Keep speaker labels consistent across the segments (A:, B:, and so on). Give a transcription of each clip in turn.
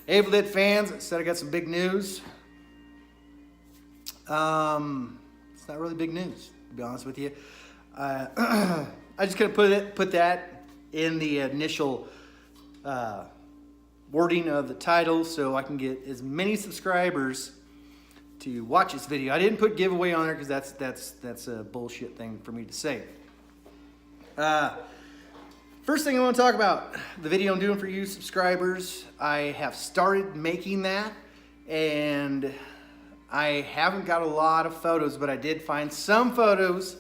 A: Evil Dead fans, I said I got some big news. It's not really big news, to be honest with you. I just couldn't put that in the initial wording of the title so I can get as many subscribers to watch this video. I didn't put giveaway on there because that's a bullshit thing for me to say. First thing I want to talk about, the video I'm doing for you subscribers. I have started making that, and I haven't got a lot of photos, but I did find some photos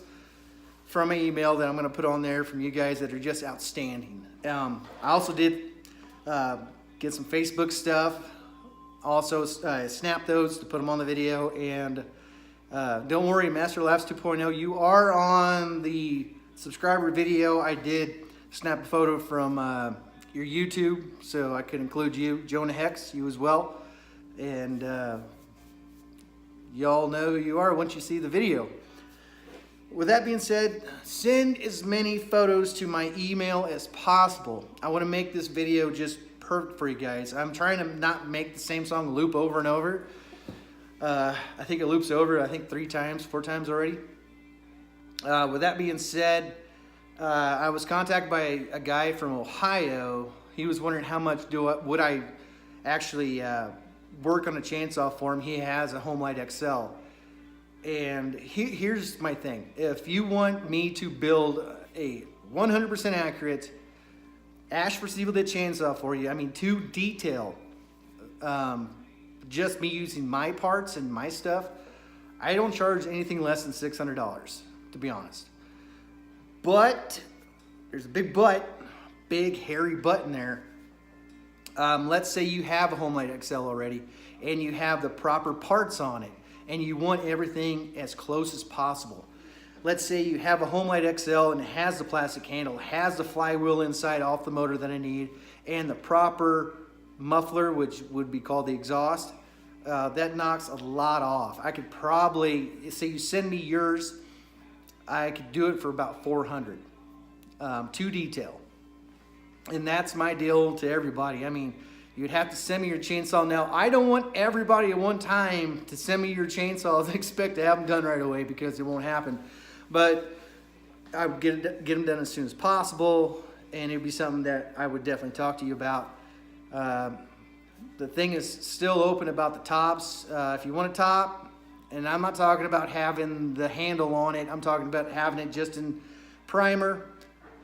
A: from an email that I'm going to put on there from you guys that are just outstanding. I also did get some Facebook stuff. Also snap those to put them on the video. And don't worry, Master Laughs 2.0, you are on the subscriber video. I did snap a photo from your YouTube, so I could include you. Jonah Hex, you as well. And y'all know who you are once you see the video. With that being said, send as many photos to my email as possible. I want to make this video just perfect for you guys. I'm trying to not make the same song loop over and over. I think it loops over, 4 times already. With that being said, I was contacted by a guy from Ohio. He was wondering how much would I actually work on a chainsaw for him. He has a Homelite XL. And here's my thing. If you want me to build a 100% accurate Ash vs. Evil Dead chainsaw for you, I mean to detail, just me using my parts and my stuff, I don't charge anything less than $600, to be honest. But, there's a big but, big hairy but in there. Let's say you have a Homelite XL already, and you have the proper parts on it, and you want everything as close as possible. Let's say you have a Homelite XL and it has the plastic handle, has the flywheel inside off the motor that I need, and the proper muffler, which would be called the exhaust. That knocks a lot off. I could probably, say you send me yours, I could do it for about $400 to detail. And that's my deal to everybody. I mean, you'd have to send me your chainsaw. Now, I don't want everybody at one time to send me your chainsaws and expect to have them done right away, because it won't happen. But I would get them done as soon as possible, and it'd be something that I would definitely talk to you about. The thing is still open about the tops. If you want a top, and I'm not talking about having the handle on it, I'm talking about having it just in primer.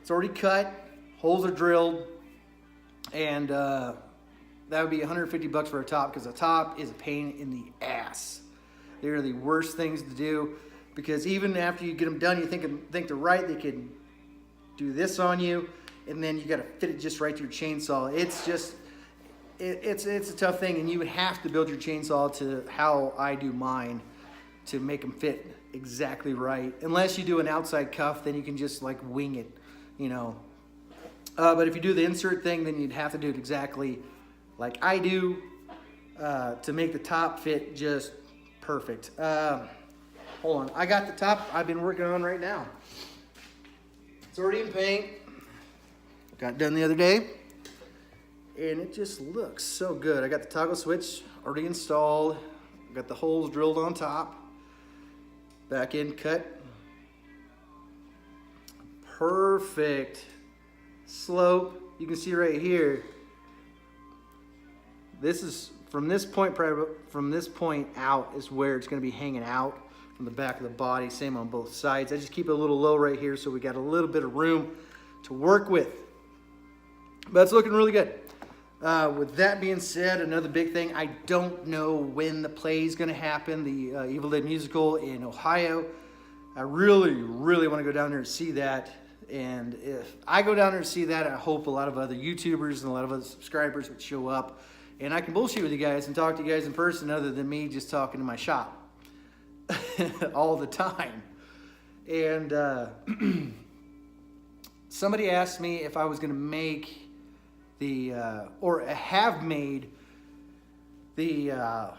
A: It's already cut, holes are drilled, and that would be $150 for a top, because a top is a pain in the ass. They're the worst things to do, because even after you get them done, you think they're right, they can do this on you, and then you got to fit it just right to your chainsaw. It's just, it's a tough thing, and you would have to build your chainsaw to how I do mine to make them fit exactly right. Unless you do an outside cuff, then you can just like wing it, you know. But if you do the insert thing, then you'd have to do it exactly like I do to make the top fit just perfect. Hold on, I got the top I've been working on right now. It's already in paint. Got it done the other day, and it just looks so good. I got the toggle switch already installed. Got the holes drilled on top. Back end cut. Perfect slope. You can see right here. This is from this point out is where it's going to be hanging out from the back of the body. Same on both sides. I just keep it a little low right here so we got a little bit of room to work with. But it's looking really good. With that being said, another big thing, I don't know when the play is going to happen, the Evil Dead musical in Ohio. I really, really want to go down there and see that. And if I go down there and see that, I hope a lot of other YouTubers and a lot of other subscribers would show up. And I can bullshit with you guys and talk to you guys in person, other than me just talking to my shop all the time. And somebody asked me if I was going to make or have made the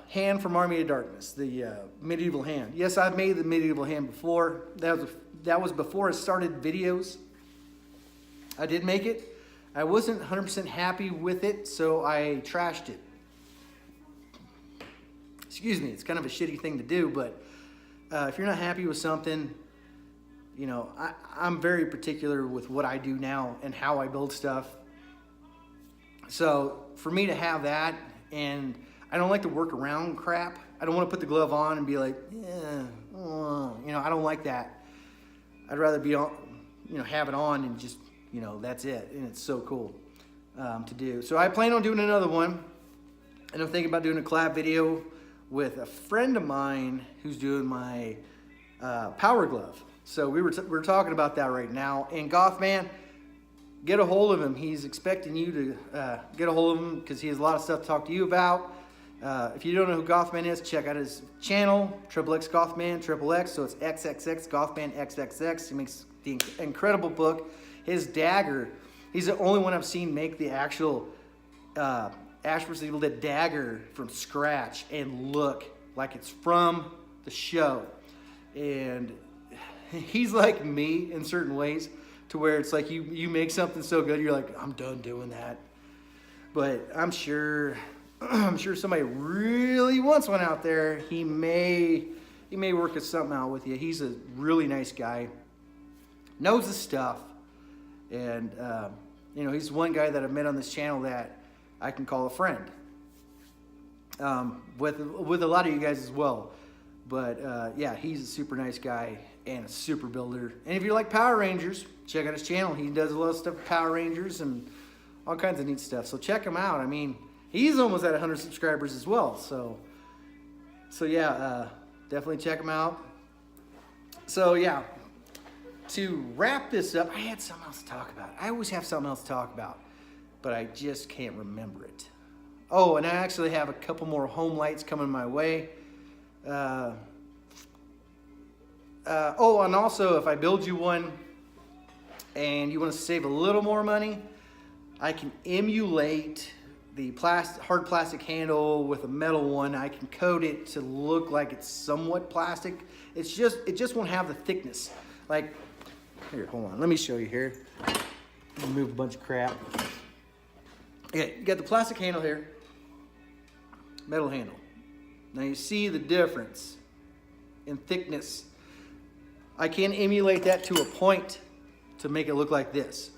A: hand from Army of Darkness, the medieval hand. Yes, I've made the medieval hand before. That was before I started videos. I did make it. I wasn't 100% happy with it, so I trashed it. excuse me, it's kind of a shitty thing to do, but if you're not happy with something, you know, I'm very particular with what I do now and how I build stuff. So for me to have that, and I don't like to work around crap. I don't want to put the glove on and be like, yeah, you know, I don't like that. I'd rather be on, you know, have it on and just, you know, that's it. And it's so cool to do. So I plan on doing another one. And I'm thinking about doing a collab video with a friend of mine who's doing my power glove. So we're talking about that right now. And Gothman, get a hold of him. He's expecting you to get a hold of him because he has a lot of stuff to talk to you about. If you don't know who Gothman is, check out his channel, XXX Gothman, XXX. So it's XXX Gothman XXX. He makes the incredible book. His dagger, he's the only one I've seen make the actual Ash vs. Evil Dead dagger from scratch and look like it's from the show. And he's like me in certain ways, to where it's like you make something so good, you're like, I'm done doing that. But I'm sure somebody really wants one out there. He may work something out with you. He's a really nice guy, knows his stuff, and you know, he's one guy that I've met on this channel that I can call a friend. With a lot of you guys as well. But yeah, he's a super nice guy and a super builder. And if you like Power Rangers, check out his channel. He does a lot of stuff with Power Rangers and all kinds of neat stuff. So check him out. I mean, he's almost at 100 subscribers as well. So yeah, definitely check him out. So yeah, to wrap this up, I had something else to talk about. I always have something else to talk about, but I just can't remember it. Oh, and I actually have a couple more home lights coming my way. Oh, and also, if I build you one and you want to save a little more money, I can emulate the hard plastic handle with a metal one. I can coat it to look like it's somewhat plastic. It just won't have the thickness. Like, here, hold on. Let me show you here. Move a bunch of crap. Okay, you got the plastic handle here, metal handle. Now you see the difference in thickness. I can emulate that to a point to make it look like this,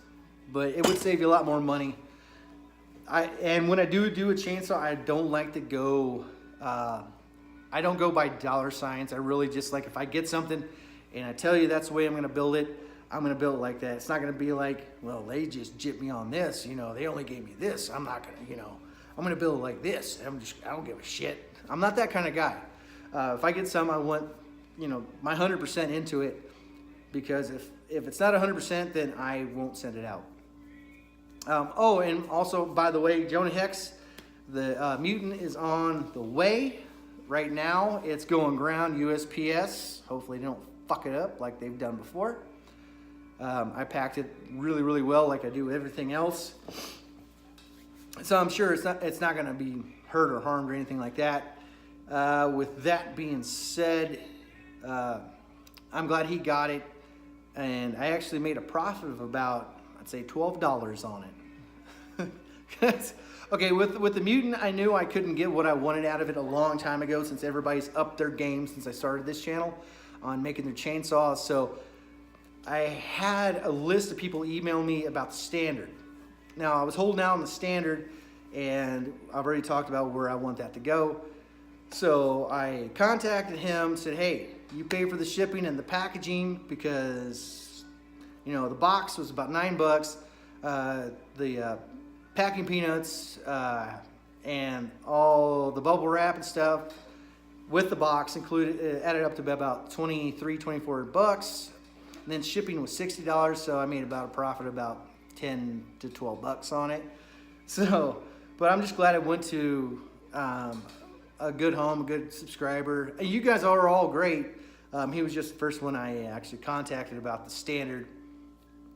A: but it would save you a lot more money. And when I do a chainsaw, I don't like to go, I don't go by dollar signs. I really just like, if I get something and I tell you that's the way I'm gonna build it, I'm gonna build it like that. It's not gonna be like, well, they just gypped me on this, you know, they only gave me this. I'm not gonna, you know, I'm gonna build it like this. I don't give a shit. I'm not that kind of guy. If I get some, I want, you know, my 100% into it, because if it's not 100%, then I won't send it out. Oh, and also, by the way, Jonah Hex, the Mutant is on the way right now. It's going ground USPS. Hopefully they don't fuck it up like they've done before. I packed it really, really well, like I do everything else. So I'm sure it's not going to be hurt or harmed or anything like that. With that being said, I'm glad he got it, and I actually made a profit of about, I'd say, $12 on it. Okay, with the Mutant, I knew I couldn't get what I wanted out of it a long time ago, since everybody's upped their game since I started this channel on making their chainsaws. So I had a list of people email me about the Standard. Now, I was holding out on the Standard, and I've already talked about where I want that to go. So I contacted him, said, hey, you pay for the shipping and the packaging, because, you know, the box was about $9. The packing peanuts and all the bubble wrap and stuff with the box included, added up to about $24. And then shipping was $60, so I made about a profit of about 10 to 12 bucks on it. So, but I'm just glad I went to a good home, a good subscriber. You guys are all great. He was just the first one I actually contacted about the Standard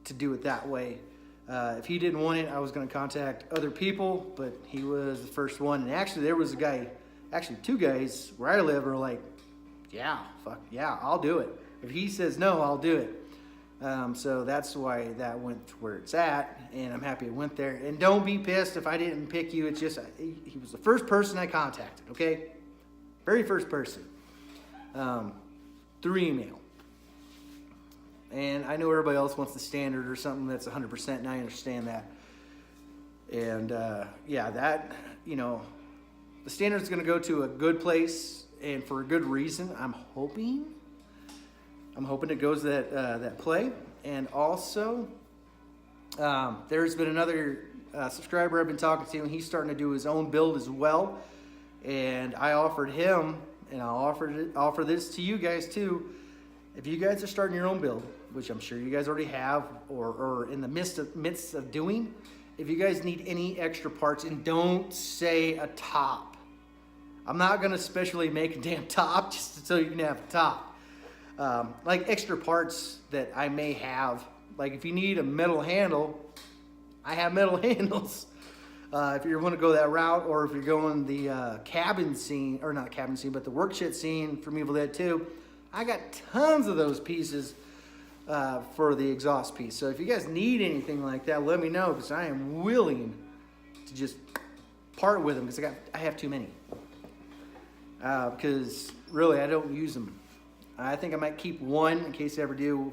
A: to do it that way. If he didn't want it, I was going to contact other people, but he was the first one. And actually, there was a guy, actually two guys where I live are like, yeah, fuck yeah, I'll do it. If he says no, I'll do it. So that's why that went to where it's at, and I'm happy it went there. And don't be pissed if I didn't pick you. It's just he was the first person I contacted, okay? very first person, through email. And I know everybody else wants the standard or something that's 100%, and I understand that. And yeah, that, you know, the standard's going to go to a good place and for a good reason. I'm hoping it goes that play. And also, there's been another subscriber I've been talking to, and he's starting to do his own build as well. And I offered him, and I'll offer this to you guys too. If you guys are starting your own build, which I'm sure you guys already have, or in the midst of doing, if you guys need any extra parts, and don't say a top. I'm not gonna specially make a damn top just so you can have a top. Like extra parts that I may have, like if you need a metal handle, I have metal handles. If you want to go that route, or if you're going the cabin scene, or not cabin scene, but the work shit scene from Evil Dead 2, I got tons of those pieces for the exhaust piece. So if you guys need anything like that, let me know, because I am willing to just part with them, because I have too many. Because really, I don't use them. I think I might keep one in case I ever do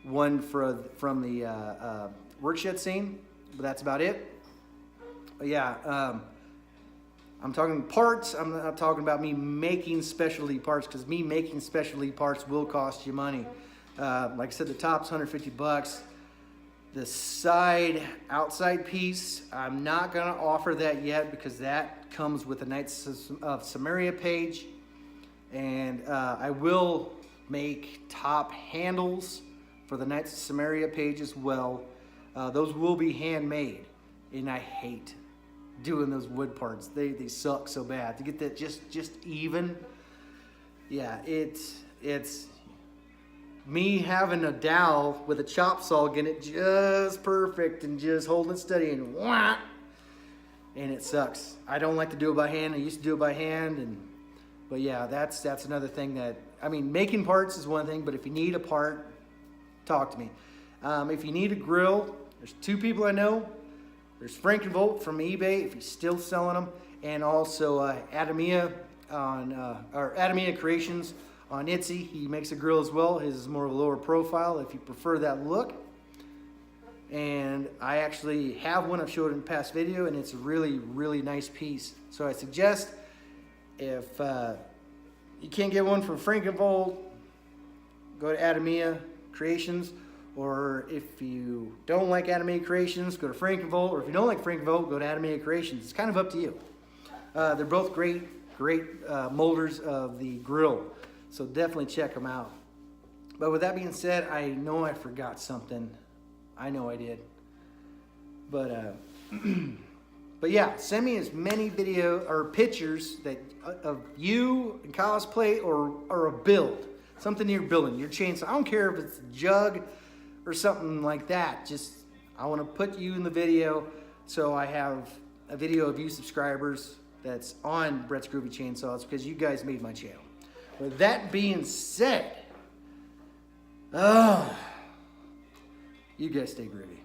A: one from the workshed scene, but that's about it. But yeah, I'm talking parts. I'm not talking about me making specialty parts, because me making specialty parts will cost you money. Like I said, the top's $150. The outside piece, I'm not gonna offer that yet, because that comes with the Knights of Samaria page. And I will make top handles for the Knights of Samaria page as well. Those will be handmade, and I hate doing those wood parts. They suck so bad. To get that just even, yeah, it's me having a dowel with a chop saw, getting it just perfect and just holding it steady, and wah, and it sucks. I don't like to do it by hand. I used to do it by hand, but yeah, that's another thing that, I mean, making parts is one thing, but if you need a part, talk to me. If you need a grill, there's two people I know. There's Frankenvolt from eBay, if he's still selling them, and also Adamia or Adamia Creations on Etsy. He makes a grill as well. His is more of a lower profile if you prefer that look. And I actually have one I've showed in the past video, and it's a really, really nice piece. So I suggest, if you can't get one from Frankenvolt, go to Adamia Creations. Or if you don't like Adamia Creations, go to Frankenvolt. Or if you don't like Frankenvolt, go to Adamia Creations. It's kind of up to you. They're both great molders of the grill. So definitely check them out. But with that being said, I know I forgot something. I know I did. But but yeah, send me as many video or pictures of you and cosplay, or a build. Something you're building, your chainsaw. I don't care if it's a jug or something like that. Just, I want to put you in the video, so I have a video of you subscribers that's on Brett's Groovy Chainsaws, because you guys made my channel. With that being said, you guys stay groovy.